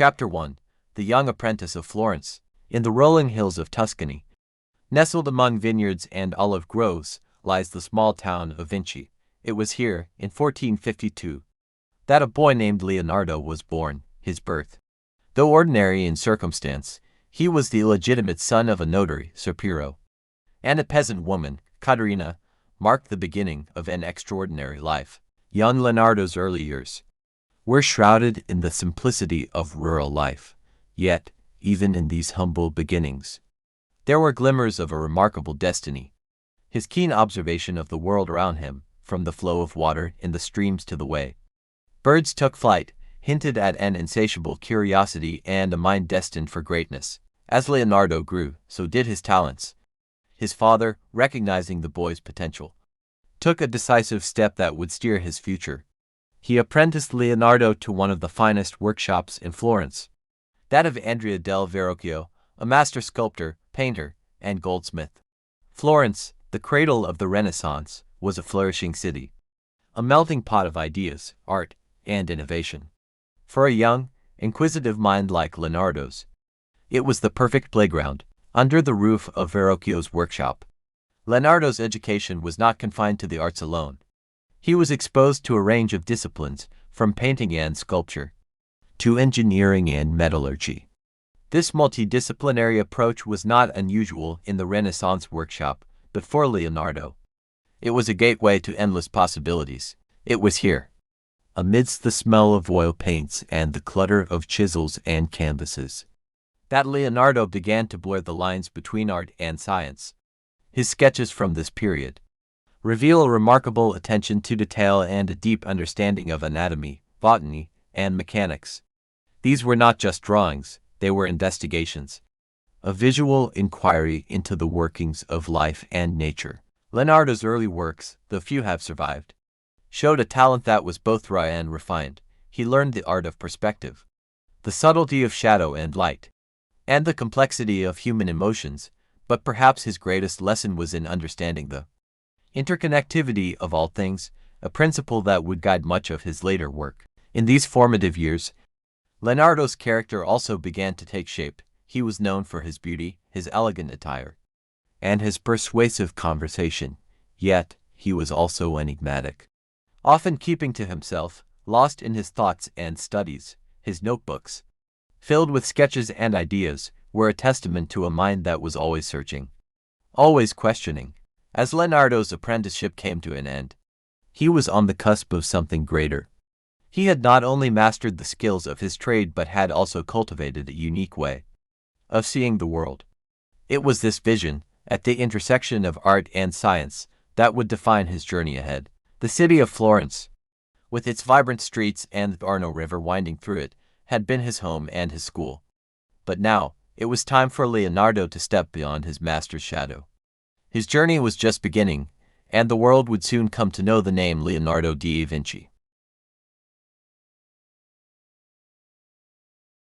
Chapter 1. The Young Apprentice of Florence. In the rolling hills of Tuscany, nestled among vineyards and olive groves, lies the small town of Vinci. It was here, in 1452, that a boy named Leonardo was born. His birth, though ordinary in circumstance, he was the illegitimate son of a notary, Sir Piero, and a peasant woman, Caterina, marked the beginning of an extraordinary life. Young Leonardo's early years were shrouded in the simplicity of rural life. Yet, even in these humble beginnings, there were glimmers of a remarkable destiny. His keen observation of the world around him, from the flow of water in the streams to the way birds took flight, hinted at an insatiable curiosity and a mind destined for greatness. As Leonardo grew, so did his talents. His father, recognizing the boy's potential, took a decisive step that would steer his future. He apprenticed Leonardo to one of the finest workshops in Florence, that of Andrea del Verrocchio, a master sculptor, painter, and goldsmith. Florence, the cradle of the Renaissance, was a flourishing city, a melting pot of ideas, art, and innovation. For a young, inquisitive mind like Leonardo's, it was the perfect playground. Under the roof of Verrocchio's workshop, Leonardo's education was not confined to the arts alone. He was exposed to a range of disciplines, from painting and sculpture to engineering and metallurgy. This multidisciplinary approach was not unusual in the Renaissance workshop, but for Leonardo, it was a gateway to endless possibilities. It was here, amidst the smell of oil paints and the clutter of chisels and canvases, that Leonardo began to blur the lines between art and science. His sketches from this period reveal a remarkable attention to detail and a deep understanding of anatomy, botany, and mechanics. These were not just drawings, they were investigations, a visual inquiry into the workings of life and nature. Leonardo's early works, though few have survived, showed a talent that was both raw and refined. He learned the art of perspective, the subtlety of shadow and light, and the complexity of human emotions, but perhaps his greatest lesson was in understanding the interconnectivity of all things, a principle that would guide much of his later work. In these formative years, Leonardo's character also began to take shape. He was known for his beauty, his elegant attire, and his persuasive conversation, yet he was also enigmatic, often keeping to himself, lost in his thoughts and studies. His notebooks, filled with sketches and ideas, were a testament to a mind that was always searching, always questioning. As Leonardo's apprenticeship came to an end, he was on the cusp of something greater. He had not only mastered the skills of his trade but had also cultivated a unique way of seeing the world. It was this vision, at the intersection of art and science, that would define his journey ahead. The city of Florence, with its vibrant streets and the Arno River winding through it, had been his home and his school. But now, it was time for Leonardo to step beyond his master's shadow. His journey was just beginning, and the world would soon come to know the name Leonardo da Vinci.